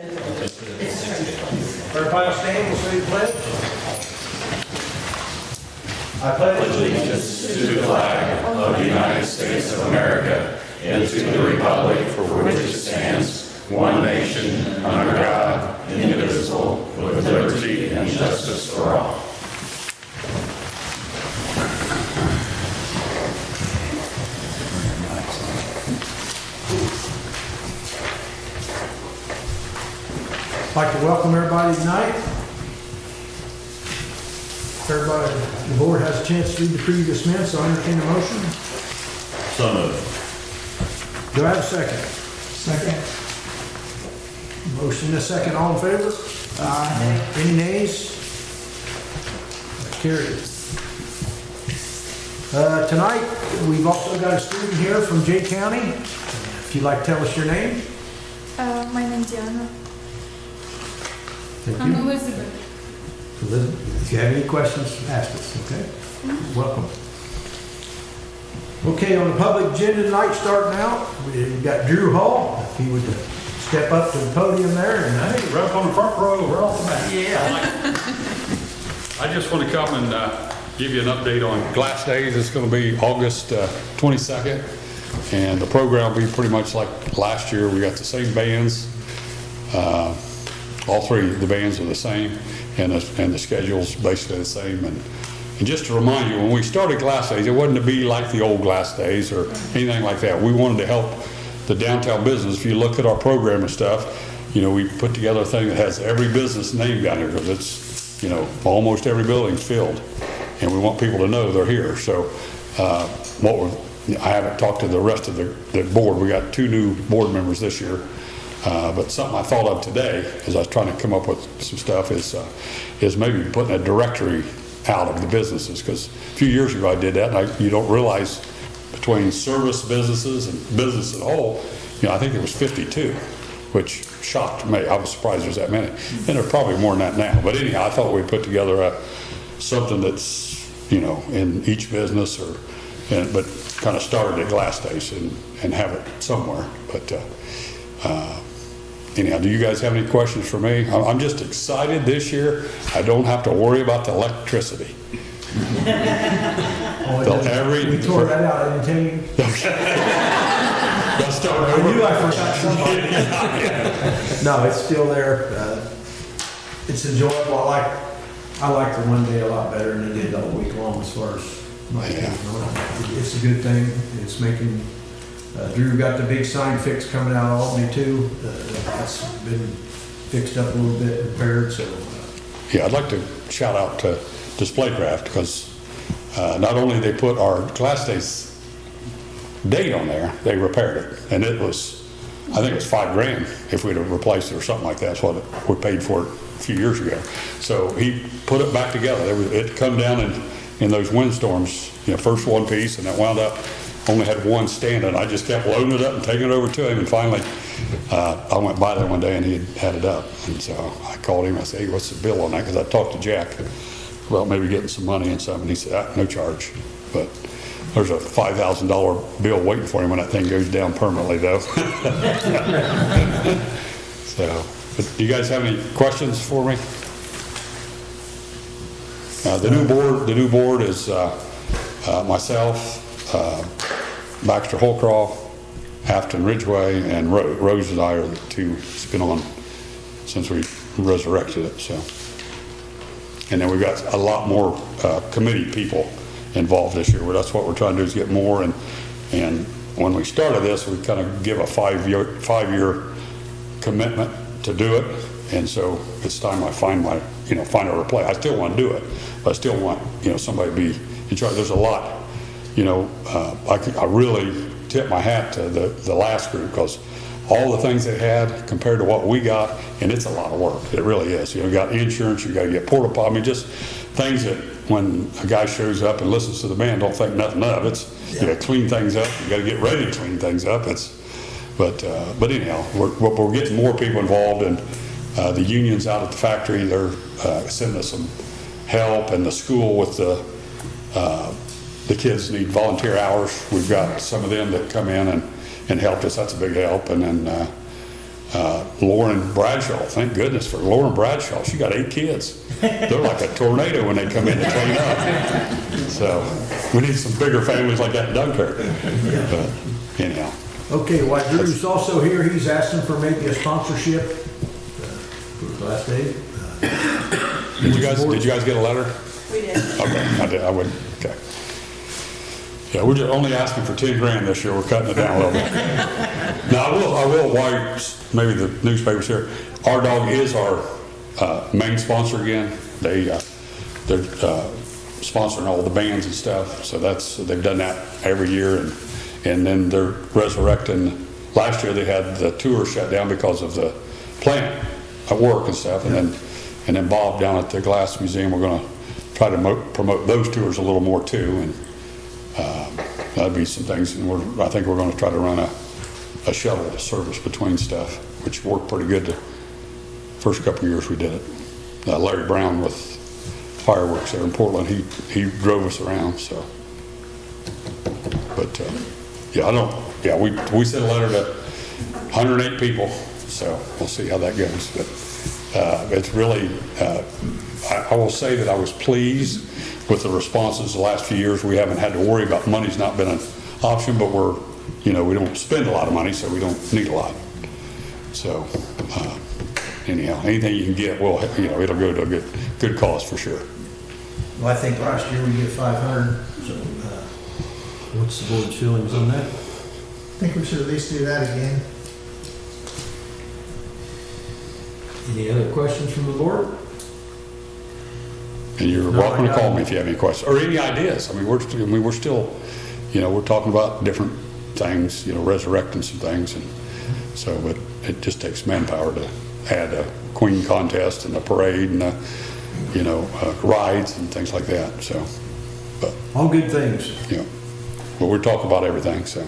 Everybody stand, we'll say the pledge. I pledge allegiance to the flag of the United States of America and to the republic for which it stands, one nation, under God, indivisible, with liberty and justice for all. I'd like to welcome everybody tonight. Everybody, the board has a chance to read the previous minutes, so I entertain a motion. So moved. Do I have a second? Second. Motion and a second, all in favor? Aye. Any nays? Carried. Tonight, we've also got a student here from Jay County. If you'd like to tell us your name. My name's Diana. Thank I'm you. Elizabeth. Elizabeth, if you have any questions, ask us, okay? Welcome. Okay, on the public agenda tonight, starting out, we've got Drew Hall. If he would step up to the podium there and Hey, right up on the front row, we're off the back. yeah. I just want to come and give you an update on Glass Days. It's going to be August 22nd, and the program will be pretty much like last year. We got the same bands. All three of the bands are the same, and the schedule's basically the same. And just to remind you, when we started Glass Days, it wasn't to be like the old Glass Days or anything like that. We wanted to help the downtown business. If you look at our program and stuff, you know, we put together a thing that has every business name down here because it's, you know, almost every building's filled, and we want people to know they're here. So I haven't talked to the rest of the board. We got 2 new board members this year. But something I thought of today, as I was trying to come up with some stuff, is maybe putting a directory out of the businesses. Because a few years ago I did that, and you don't realize between service businesses and business as a whole, you know, I think it was 52, which shocked me. I was surprised there's that many. And there's probably more than that now. But anyhow, I thought we'd put together something that's, you know, in each business, but kind of started at Glass Days and have it somewhere. But anyhow, do you guys have any questions for me? I'm just excited this year. I don't have to worry about the electricity. We tore that out, I didn't tell you. Let's start I over. knew I forgot something. No, it's still there. It's enjoyable. I like the one day a lot better than I did all week long as far as my It's a good thing. It's making, Drew got the big sign fix coming out of Albany too. That's been fixed up a little bit, repaired, so. Yeah, I'd like to shout out to Displaycraft because not only they put our Glass Days date on there, they repaired it. And it was, I think it was $5,000 if we'd have replaced it or something like that. That's what we paid for it a few years ago. So he put it back together. It come down in those windstorms, you know, first one piece, and it wound up only had one standing. I just kept loading it up and taking it over to him, and finally I went by there one day and he had it up. And so I called him. I said, hey, what's the bill on that? Because I talked to Jack about maybe getting some money and something. And he said, no charge. But there's a $5,000 bill waiting for him when that thing goes down permanently, though. So, but do you guys have any questions for me? The new board is myself, Baxter Holcroft, Afton Ridgeway, and Rose and I are the 2 that's been on since we resurrected it. So, and then we've got a lot more committee people involved this year. Well, that's what we're trying to do, is get more. And when we started this, we kind of give a 5-year commitment to do it. And so it's time I find a replacement. I still want to do it, but I still want, you know, somebody to be in charge. There's a lot. You know, I really tip my hat to the last group because all the things they had compared to what we got, and it's a lot of work. It really is. You know, you got insurance, you got to get porta potty. I mean, just things that when a guy shows up and listens to the band, don't think nothing of. It's you got to clean things up. You got to get ready to clean things up. But anyhow, we're getting more people involved, and the unions out at the factory, they're sending us some help, and the school with the kids need volunteer hours. We've got some of them that come in and help us. That's a big help. And then Lauren Bradshaw, thank goodness for Lauren Bradshaw. She got 8 kids. They're like a tornado when they come in to clean up. So we need some bigger families like that in Dunkirk. But anyhow. Okay, while Drew's also here, he's asking for maybe a sponsorship for his last day. Did you guys get a letter? We did. Okay, I did, I wouldn't, okay. Yeah, we're just only asking for 10 grand this year, we're cutting it down a little bit. Now, I will, while maybe the newspaper's here, Our Dog is our main sponsor again. They're sponsoring all the bands and stuff, so they've done that every year, and then they're resurrecting. Last year, they had the tour shut down because of the plant at work and stuff, and then Bob down at the Glass Museum, we're gonna try to promote those tours a little more too, and that'd be some things. And I think we're gonna try to run a shuttle service between stuff, which worked pretty good the first couple of years we did it. Larry Brown with fireworks there in Portland, he drove us around, so. But we sent a letter to 108 people, so we'll see how that goes. But it's really, I will say that I was pleased with the responses the last few years. We haven't had to worry about money's not been an option, but we don't spend a lot of money, so we don't need a lot. So anyhow, anything you can get, it'll go to a good cause for sure. Well, I think last year we did 500, so what's the board's feelings on that? I think we should at least do that again. Any other questions from the board? And you're welcome to call me if you have any questions or any ideas. I mean, we're still, we're talking about different things, resurrecting some things, and so, but it just takes manpower to add a queen contest and a parade and rides and things like that. So, but All good things. but we're talking about everything. So,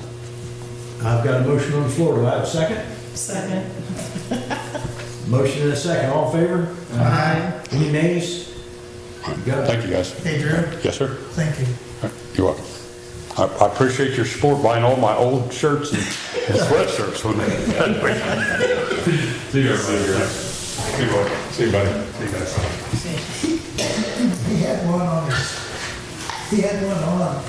I've got a motion on the floor. Do I have a second? Second. Motion and a second. All in favor? Aye. Any nays? You got it. thank you guys. Hey, Drew, Yes, sir. thank you. You're welcome. I appreciate your support buying all my old shirts and sweatshirts when they. See you everybody. See you, buddy. See you guys. He had one on his, he had one on.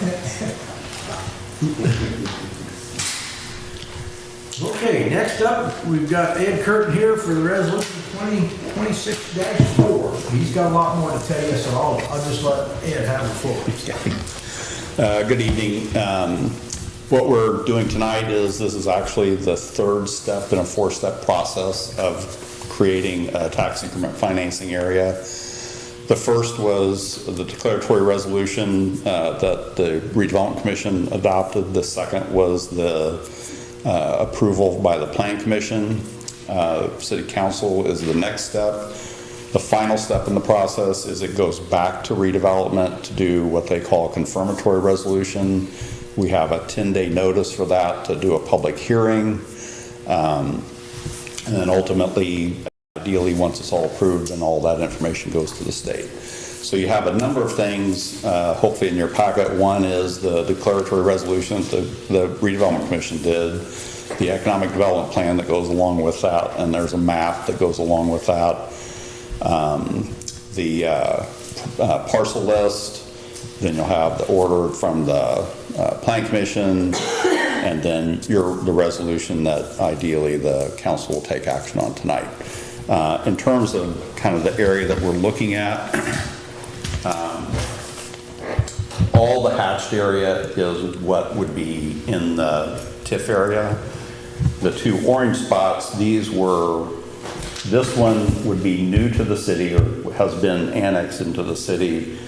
Okay, next up, we've got Ed Curtin here for the resolution 2026-4. He's got a lot more to tell you, so I'll just let Ed have the floor. Good evening. What we're doing tonight is, this is actually the third step in a 4-step process of creating a tax increment financing area. The first was the declaratory resolution that the Redevelopment Commission adopted. The second was the approval by the Plan Commission. City Council is the next step. The final step in the process is it goes back to redevelopment to do what they call a confirmatory resolution. We have a 10-day notice for that to do a public hearing. And then ultimately, ideally, once it's all approved, then all that information goes to the state. So you have a number of things, hopefully in your packet. One is the declaratory resolution that the Redevelopment Commission did, the economic development plan that goes along with that, and there's a map that goes along with that. The parcel list, then you'll have the order from the Plan Commission, and then the resolution that ideally the council will take action on tonight. In terms of kind of the area that we're looking at, all the hatched area is what would be in the TIF area. The 2 orange spots, this one would be new to the city or has been annexed into the city.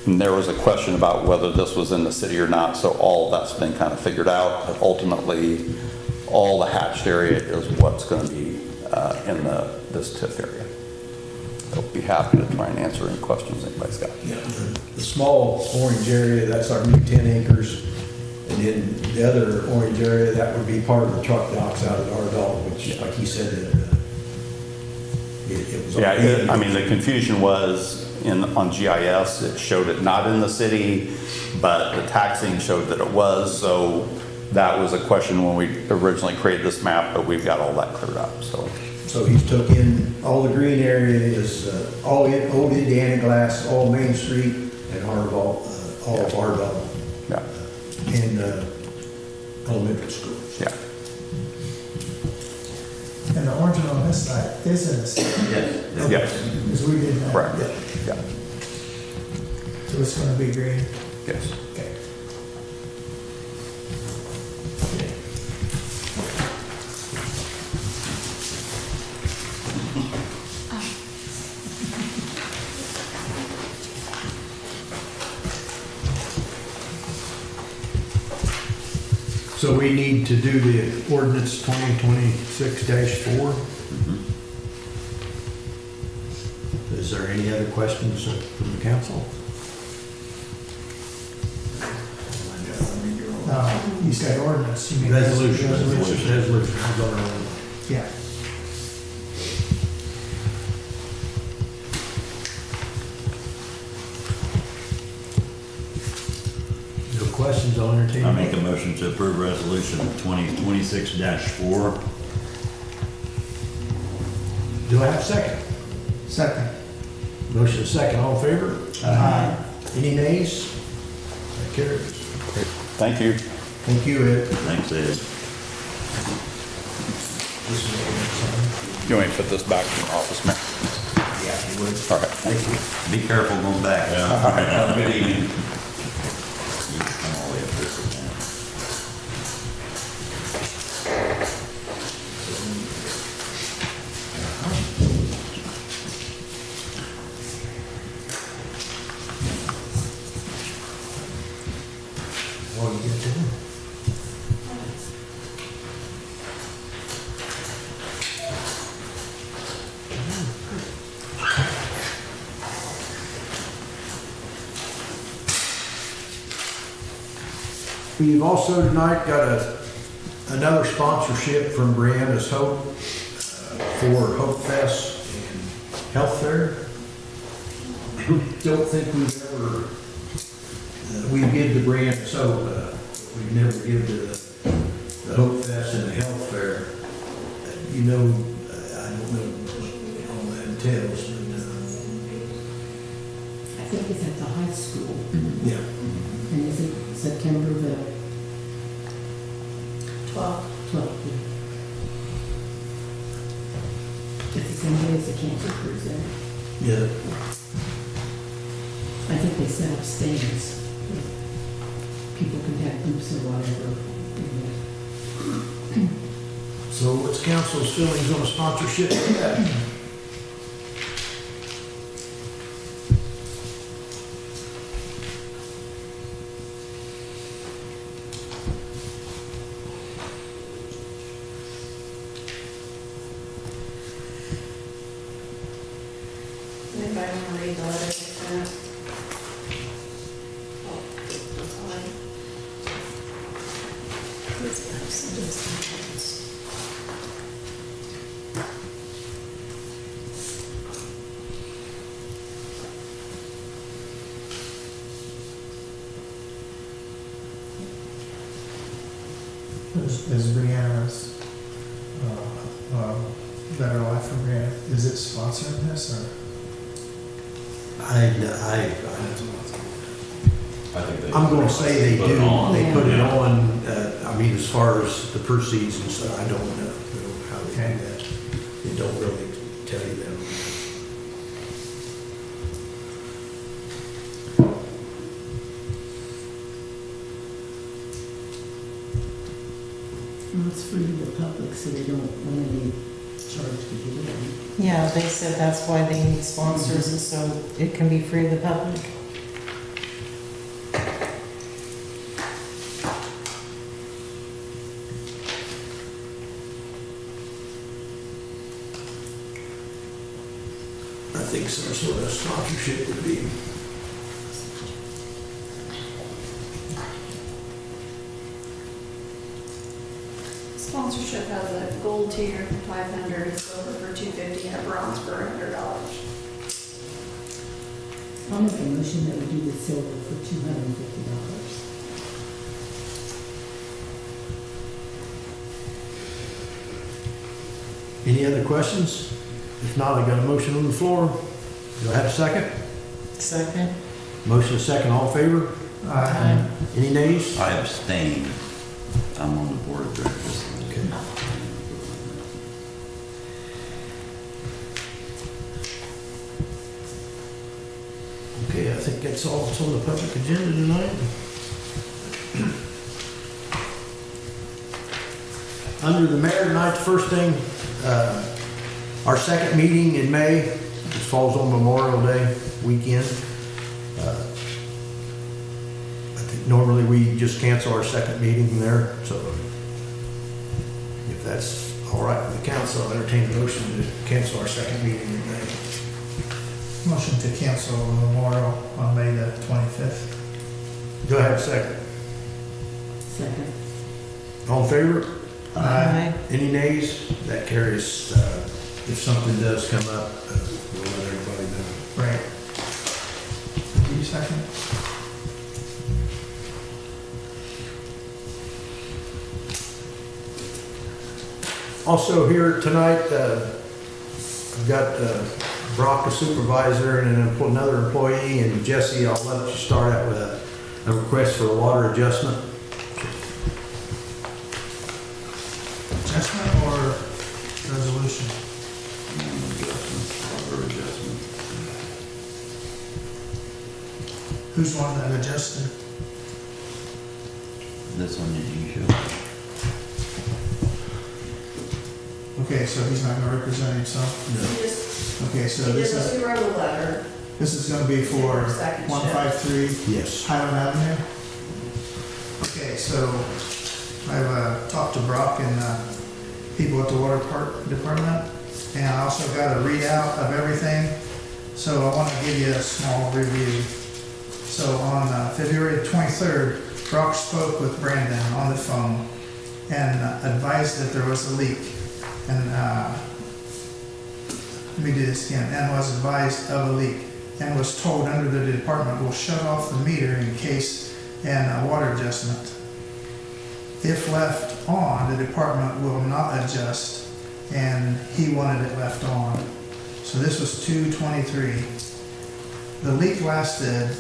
And there was a question about whether this was in the city or not, so all of that's been kind of figured out. But ultimately, all the hatched area is what's going to be in this TIF area. I'll be happy to try and answer any questions anybody's got. Yeah, the small orange area, that's our new 10 acres. And then the other orange area, that would be part of the truck docks out at Ardell, which, like he said, it was. Yeah, I mean, the confusion was on GIS, it showed it not in the city, but the taxing showed that it was. So that was a question when we originally created this map, but we've got all that cleared up, so. So he's took in, all the green area is, all in, Old Indiana Glass, all Main Street, and Harville, all of Harville, Yeah, and, elementary schools. yeah. And the orange on this side is in this, Yes, because we did that. correct, yeah, So it's gonna be green. yes. Okay. So we need to do the ordinance 2026-4. Is there any other questions from the council? You said ordinance, you mean. Resolution. Resolution. I'll go around. Yeah. No questions, I'll entertain. I make a motion to approve resolution 2026-4. Do I have a second? Second. Motion is second, all in favor? Aye. Any nays? That carries. Great. Thank you. Thank you, Ed. Thanks, Ed. This is what we're You want me to put this back in your office, Mayor? signing. Yeah, you would. All right. Thank you. Be careful going back. Have a good evening. You can come all the way up this again. What you get to do? We've also tonight got another sponsorship from Brianna's Hope for Hope Fest and Health Fair. Don't think we've ever, we give to Brianna's Hope, we never give to the Hope Fest and the Health Fair. You know, I don't know what all that entails, but, I think it's at the high school, yeah. and is it September the 12th? It's the same day as the cancer cruise, then. Yeah. I think they set up stands. People can have booths or whatever. So what's council's feelings on a sponsorship like that? Anybody want to read the letter they sent? Oh, that's fine. Is Brianna's, Better Life for Brianna, is it sponsoring this or? I'm gonna say they do, they put it on, I mean, as far as the proceeds and stuff, I don't know how they Okay. do that. They don't really tell you that. Well, it's free to the public, so they don't want any charge to give it away. Yeah, they said that's why they need sponsors, and so it can be free to the public. I think some sort of sponsorship would be. Sponsorship has a gold tier for 500, a silver for 250, and a bronze for $100. I'll make a motion that we do the silver for $250. Any other questions? If not, I got a motion on the floor. Do I have a second? Second? Motion is second, all in favor? Aye. Any nays? I abstain. I'm on the board of directors. Okay. Okay, I think that's all that's on the public agenda tonight. Under the mayor tonight, the first thing, our second meeting in May, this falls on Memorial Day weekend. I think normally we just cancel our second meeting there, so if that's all right with the council, I'll entertain a motion to cancel our second meeting in May. Motion to cancel the memorial on May the 25th. Do I have a second? Second. All in favor? Aye. Any nays? That carries. If something does come up, we'll let everybody know. Right. Do you second? Also here tonight, I've got Brock, a supervisor, and another employee, and Jesse, I'll let you start out with a request for a water adjustment. Adjustment or resolution? Other adjustment. Who's the one that adjusted? This one did you show? Okay, so he's not gonna represent himself? He just, Okay, so he this just is, wrote a letter. this is gonna be for Second shift. 153 Yes. Highland Avenue? Okay, so I've talked to Brock and people at the water department, and I also got a readout of everything, so I want to give you a small review. So on February 23rd, Brock spoke with Brandon on the phone and advised that there was a leak. And let me do this again, and was advised of a leak, and was told under the department will shut off the meter in case and water adjustment. If left on, the department will not adjust, and he wanted it left on. So this was 2/23. The leak lasted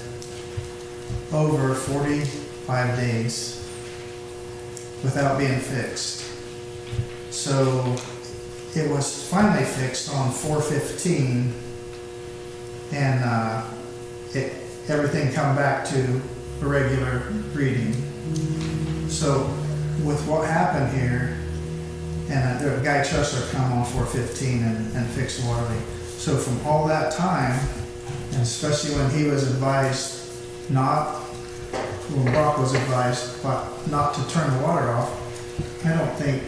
over 45 days without being fixed. So it was finally fixed on 4/15, and everything come back to a regular reading. So with what happened here, and the guy Chester come on 4/15 and fixed the water leak. So from all that time, and especially when he was advised when Brock was advised not to turn the water off, I don't think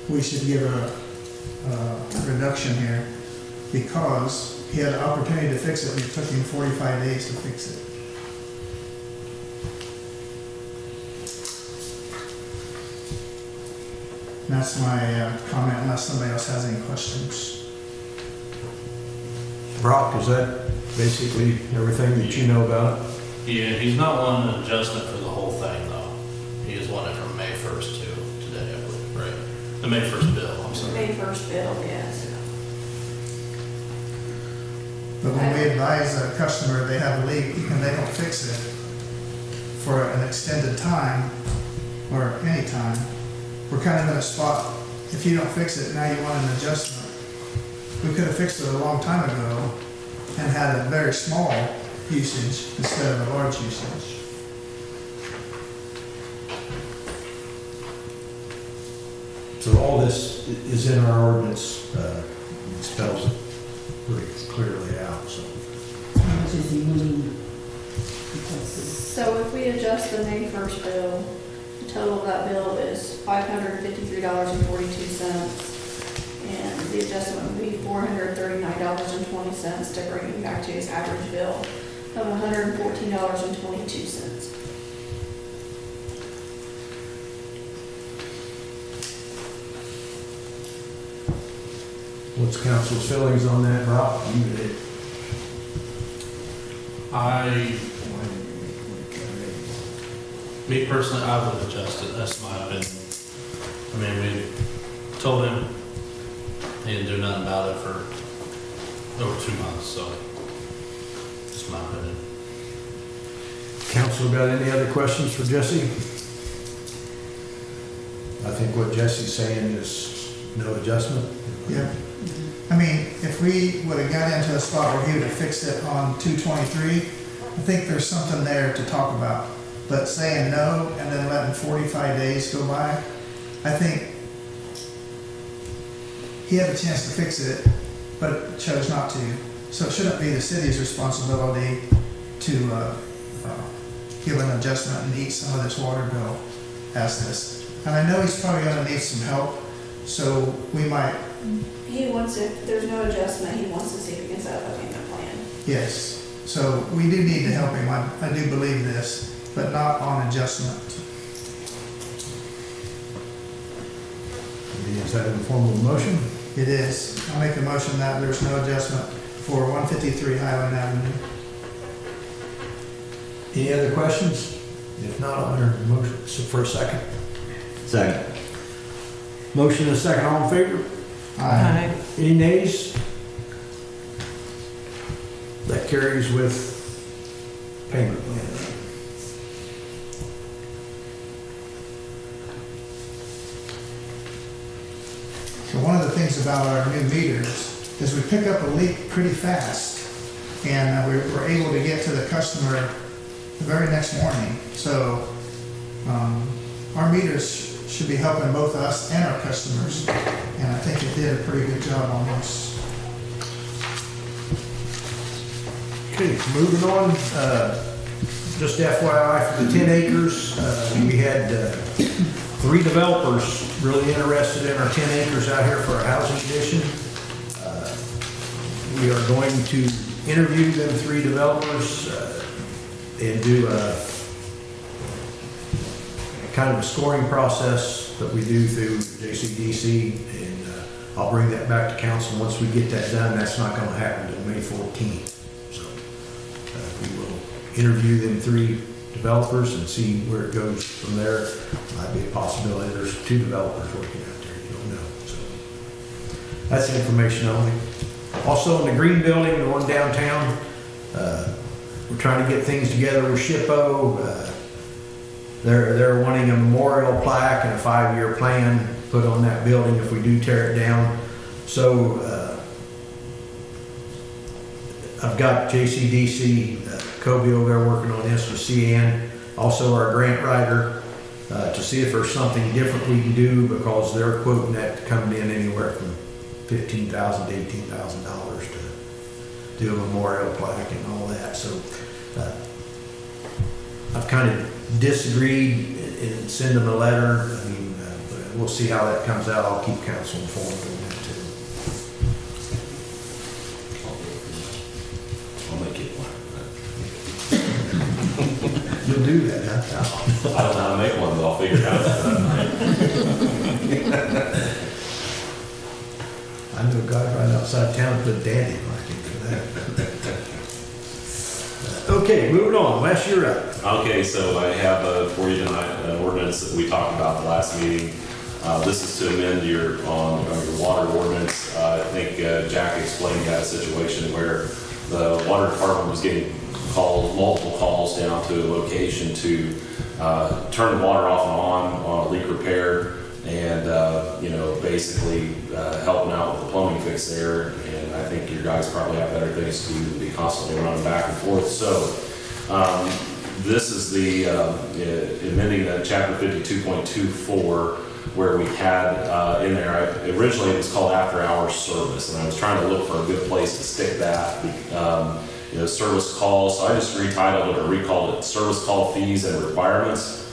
we should give a reduction here, because he had an opportunity to fix it, and it took him 45 days to fix it. And that's my comment, unless somebody else has any questions. Brock, is that basically everything that you know about it? Yeah, he's not wanting an adjustment for the whole thing, though. He is wanting from May 1st to today, I believe, right? The May 1st bill, I'm sorry. May 1st bill, yes. But when we advise a customer they have a leak and they don't fix it for an extended time, or any time, we're kind of in a spot, if you don't fix it, now you want an adjustment. We could have fixed it a long time ago and had a very small usage instead of a large usage. So all this is in our ordinance, it spells it pretty clearly out, so. How much is he willing to cost us? So if we adjust the May 1st bill, the total of that bill is $553.42. And the adjustment would be $439.20 to bring him back to his average bill of $114.22. What's council's feelings on that, Rob? Me personally, I would adjust it, that's my opinion. I mean, we told him He didn't do nothing about it for over 2 months, so just my opinion. Council got any other questions for Jesse? I think what Jesse's saying is no adjustment. Yeah. I mean, if we would have got into a spot where he would have fixed it on 223, I think there's something there to talk about. But saying no and then letting 45 days go by, I think he had a chance to fix it, but chose not to. So it shouldn't be the city's responsibility to give an adjustment and eat some of this water bill as this. And I know he's probably gonna need some help, so we might, He wants, if there's no adjustment, he wants to see if he can set up a payment plan. yes. So we do need to help him, I do believe this, but not on adjustment. Is that in the form of a motion? It is. I'll make a motion that there's no adjustment for 153 Highland Avenue. Any other questions? If not, I'll enter the motion. So for a second. Second. Motion and a second, all in favor? Aye. Any nays? That carries with payment plan. So one of the things about our new meters is we pick up a leak pretty fast, and we're able to get to the customer the very next morning. So our meters should be helping both us and our customers, and I think it did a pretty good job on this. Okay, moving on, just FYI for the 10 acres, we had 3 developers really interested in our 10 acres out here for a housing addition. We are going to interview them 3 developers and do a kind of a scoring process that we do through JCDC, and I'll bring that back to council once we get that done. That's not going to happen until May 14th. So we will interview them 3 developers and see where it goes from there. Might be a possibility there's 2 developers working out there, you don't know. So that's information only. Also in the green building, the one downtown, we're trying to get things together with SHPO. They're wanting a memorial plaque and a 5-year plan put on that building if we do tear it down. So I've got JCDC, Kobe over there working on this with CN, also our grant writer, to see if there's something different we can do, because they're quoting that coming in anywhere from $15,000 to $18,000 to do a memorial plaque and all that. So I've kind of disagreed and send them a letter. I mean, but we'll see how that comes out. I'll keep council informed on that too. I'll make it one. You'll do that, huh? I don't know how to make one, but I'll figure it out. I know a guy right outside town put daddy marking for that. Okay, moving on. Wes, you're up. Okay, so I have for you tonight an ordinance that we talked about the last meeting. This is to amend your water ordinance. I think Jack explained that situation where the water department was getting multiple calls down to a location to turn the water off and on a leak repair, and basically helping out with the plumbing fix there. And I think your guys probably have better things to do than be constantly running back and forth. So this is the amending that chapter 52.24, where we had in there, originally it was called after hours service, and I was trying to look for a good place to stick that. Service calls, so I just retitled it or recalled it service call fees and requirements.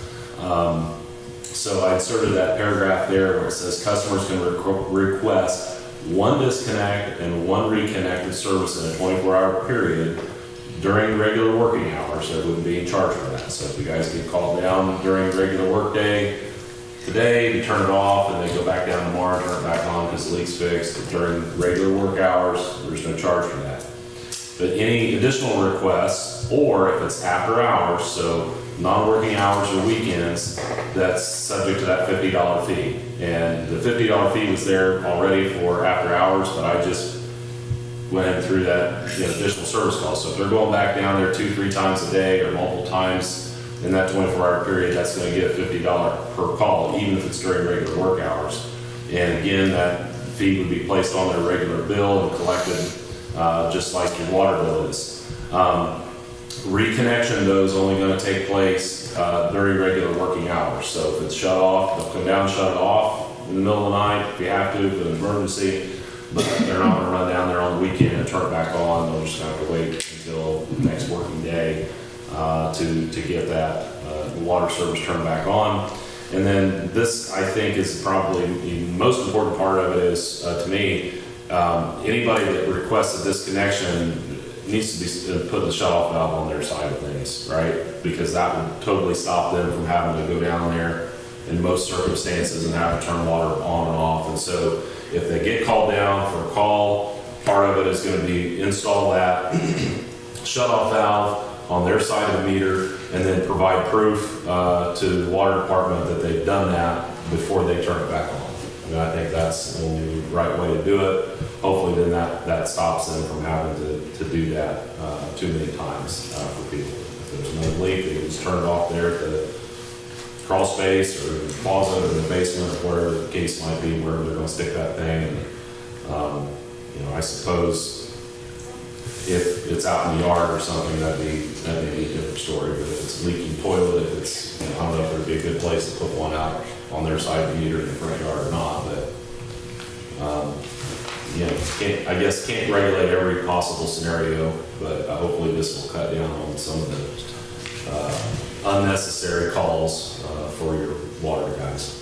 So I inserted that paragraph there where it says customers can request 1 disconnect and 1 reconnected service in a 24-hour period during regular working hours. So they wouldn't be in charge for that. So if you guys get called down during regular work day today, you turn it off and they go back down tomorrow and turn it back on because the leak's fixed. But during regular work hours, there's no charge for that. But any additional requests, or if it's after hours, so non-working hours or weekends, that's subject to that $50 fee. And the $50 fee was there already for after hours, but I just went ahead and threw that, additional service call. So if they're going back down there 2-3 times a day or multiple times in that 24-hour period, that's gonna get $50 per call, even if it's during regular work hours. And again, that fee would be placed on their regular bill and collected, just like your water bill is. Reconnection, though, is only gonna take place, during regular working hours. So if it's shut off, they'll come down, shut it off in the middle of the night if you have to, for an emergency. But they're not gonna run down there on the weekend and turn it back on. They'll just have to wait until the next working day, to get that, the water service turned back on. And then this, I think, is probably the most important part of it is, to me, anybody that requests a disconnection needs to be put the shut-off valve on their side of things, right? Because that would totally stop them from having to go down there in most circumstances and have to turn water on and off. And so if they get called down for a call, part of it is going to be install that shut-off valve on their side of the meter, and then provide proof to the water department that they've done that before they turn it back on. And I think that's the only right way to do it. Hopefully then that stops them from having to do that too many times for people. If there's no leak, they can just turn it off there at the crawl space or the closet or the basement or wherever the case might be, where they're going to stick that thing. And, I suppose if it's out in the yard or something, that may be a different story. But if it's a leaking toilet, if it's, I don't know if there'd be a good place to put one out on their side of the meter in the front yard or not. But I guess can't regulate every possible scenario. But hopefully this will cut down on some of the unnecessary calls for your water guys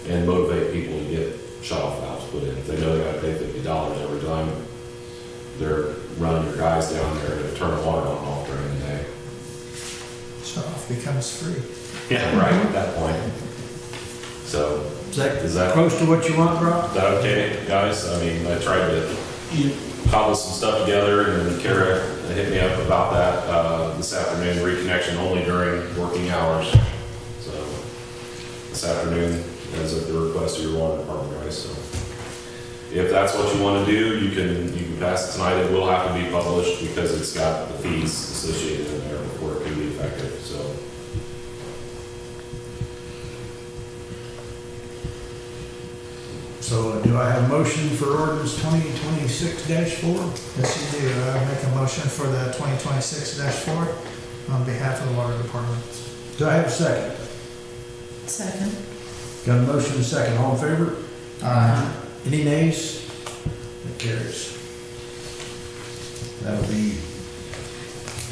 and motivate people to get shut-off valves put in. If they know they got to pay $50 every time they're running your guys down there to turn the water on and off during the day. Shut-off becomes free. Yeah, right, at that point. So, Is that close to what you want, Brock? is that okay, guys? I mean, I tried to cobble some stuff together, and then Kara hit me up about that this afternoon, reconnection only during working hours. So, this afternoon, as at the request of your water department, guys, so. If that's what you want to do, you can pass it tonight. It will have to be published because it's got the fees associated in there before it can be effective, so. So do I have a motion for ordinance 2026-4? Yes, you do. I make a motion for the 2026-4 on behalf of the water department. Do I have a second? Second. Got a motion and a second. All in favor? Any nays? That carries. That'll be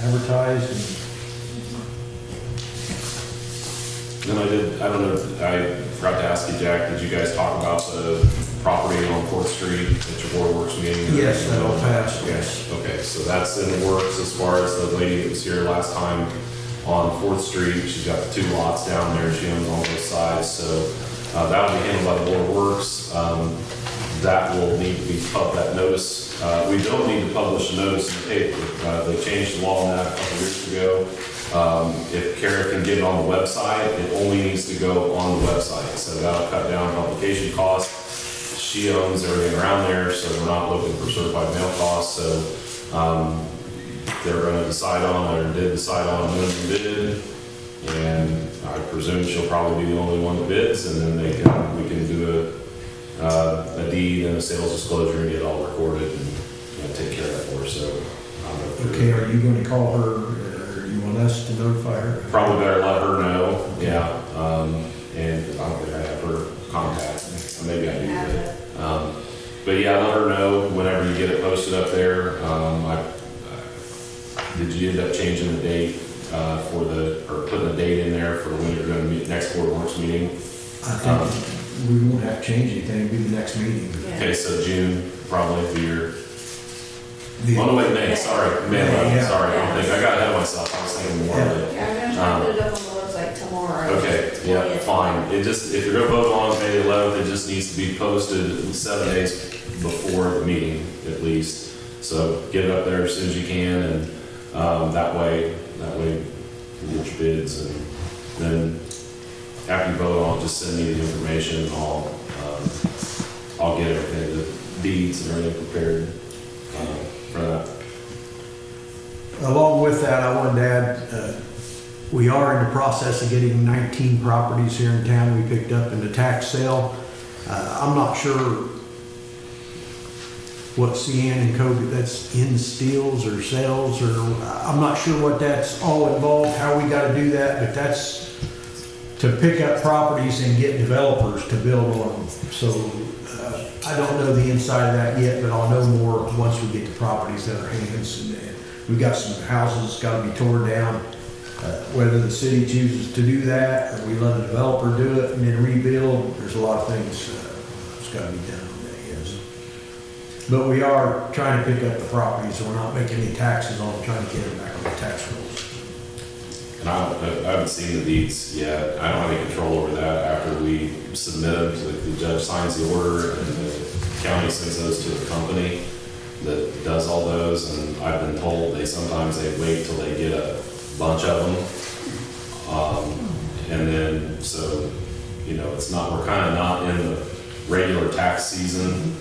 advertised and Then I don't know, I forgot to ask you, Jack, did you guys talk about the property on 4th Street at your board works meeting? yes, that'll pass, yes. Okay, so that's in the works as far as the lady that was here last time on 4th Street. She's got the 2 lots down there. She owns on both sides, so that'll be handled by the board of works. That will need to be that notice. We don't need to publish a notice in the paper. They changed the law on that a couple years ago. If Kara can get it on the website, it only needs to go on the website. So that'll cut down publication costs. She owns everything around there, so we're not looking for certified mail costs. So they're going to decide on, or did decide on a minimum bid. And I presume she'll probably be the only one that bids, and then we can do a deed and a sales disclosure and get it all recorded and take care of that for her. So, Okay, are you going to call her, or you want us to notify her? probably better let her know, yeah. And I don't think I have her contact, maybe I do, but yeah, let her know whenever you get it posted up there. Did you end up changing the date or putting a date in there for when you're going to meet next board works meeting? I think we won't have to change anything, it'll be the next meeting. Okay, so June, probably for your, oh no, wait, May, sorry, May 11th, Yeah. sorry, I got ahead of myself, I was thinking more of it. Yeah, I'm gonna try to put it up on the website tomorrow. Okay, yeah, fine, it just, if you're gonna vote on May 11th, it just needs to be posted 7 days before the meeting, at least. So get it up there as soon as you can, and that way, get your bids, and then after you vote on it, just send me the information, and I'll get everything, the deeds and everything prepared for that. Along with that, I wanted to add, we are in the process of getting 19 properties here in town we picked up in the tax sale. I'm not sure what CN and Kobe, that's in steals or sales, or I'm not sure what that's all involved, how we gotta do that, but that's to pick up properties and get developers to build on them. So I don't know the inside of that yet, but I'll know more once we get the properties in our hands. And we've got some houses that's gotta be torn down. Whether the city chooses to do that, or we let a developer do it and then rebuild, there's a lot of things that's gotta be done on that, yes. But we are trying to pick up the properties, so we're not making any taxes on them, trying to get them back on the tax rolls. And I haven't seen the deeds yet. I don't have any control over that. After we submit them, the judge signs the order, and the county sends those to the company that does all those. And I've been told sometimes they wait till they get a bunch of them. And then, so, it's not, we're kind of not in the regular tax season,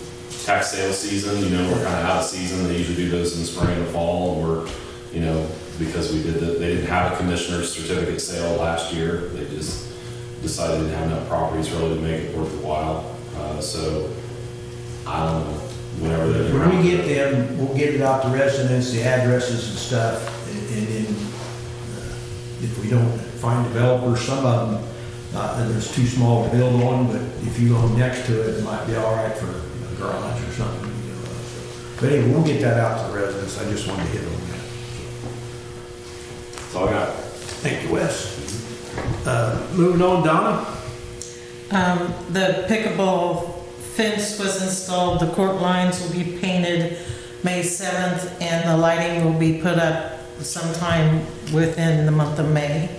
tax sale season, we're kind of out of season. They usually do those in the spring and the fall, and we're, because they didn't have a commissioner's certificate sale last year. They just decided they didn't have enough properties really to make it worth the while. So, I don't know, whenever they're When around. we get them, we'll get it out to residents, the addresses and stuff, and then if we don't find developers, some of them, there's too small to build on, but if you go next to it, it might be all right for a garage or something. But anyway, we'll get that out to the residents. I just wanted to hit on that. That's all I got. Thank you, Wes. Moving on, Donna. The pickleball fence was installed, the court lines will be painted May 7th, and the lighting will be put up sometime within the month of May.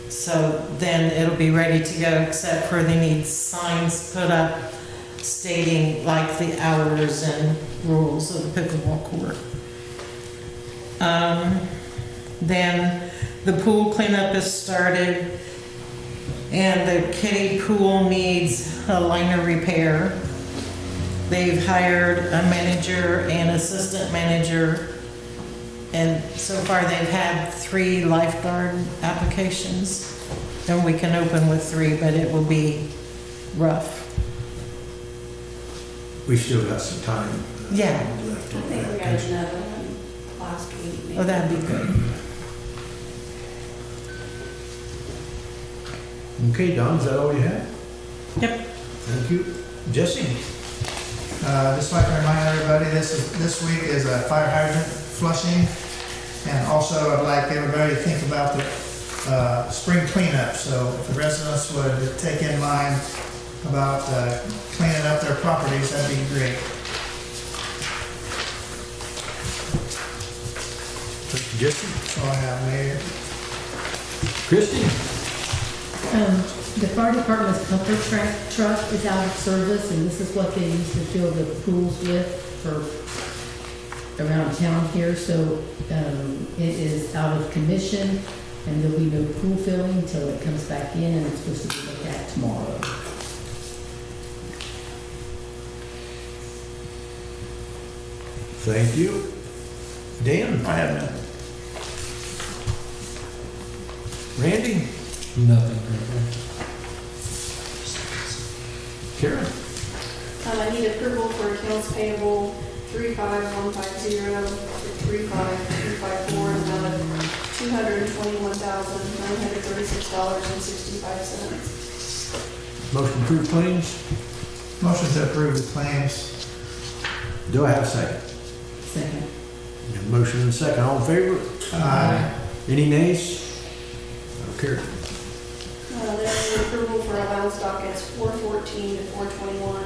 So then it'll be ready to go, except for they need signs put up stating like the hours and rules of the pickleball court. Then the pool cleanup is started, and the kiddie pool needs a liner repair. They've hired a manager and assistant manager, and so far they've had 3 lifeguard applications, and we can open with 3, but it will be rough. We still got some time. Yeah. Left I on think we got that. another one last week. maybe. Oh, that'd be good. Okay, Don, is that all you have? Yep. Thank you. Jesse? Just like to remind everybody, this week is a fire hydrant flushing. And also I'd like everybody to think about the spring cleanup. So if the residents would take in mind about cleaning up their properties, that'd be great. Thank you, Jesse. That's all I have, Mayor. Christie? The fire department's comfort truck is out of service, and this is what they used to fill the pools with for around town here. So it is out of commission, and there'll be no pool filling until it comes back in, and it's supposed to be looked at tomorrow. Thank you. Dan? I have none. Randy? Nothing. Karen? I need approval for accounts payable 35150 to 35254, and amount of $221,936.65. Motion to approve claims? Motion to approve the claims. Do I have a second? Second. Got a motion and a second. All in favor? Aye. Any nays? Carried. There's approval for allowance dockets 414 to 421,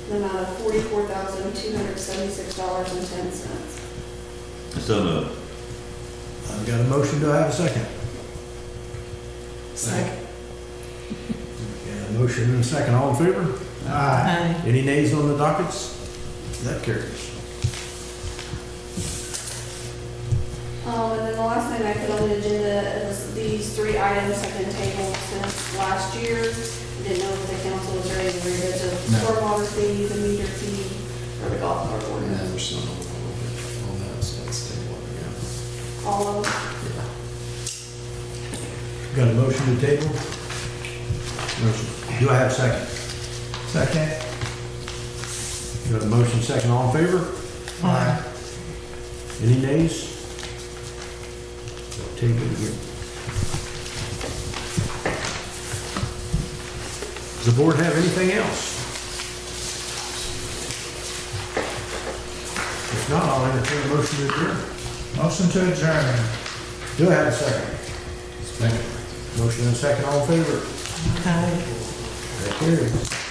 the amount of $44,276.10. So moved. I've got a motion. Do I have a second? Second. Got a motion and a second. All in favor? Aye. Any nays on the dockets? That carries. And then the last thing I put on the agenda is the These three items have been tabled since last year. Didn't know if the council was ready to revisit the stormwater fee, the meter fee, or the golf cart ordinance. we're still on that, so that's stable, yeah. All of them. Got a motion to table? Do I have a second? Second. Got a motion second, all in favor? Aye. Any nays? Table it again. Does the board have anything else? If not, I'll entertain a motion to adjourn. Motion to adjourn. Do I have a second? Second. Motion and second, all in favor? Hi. That carries.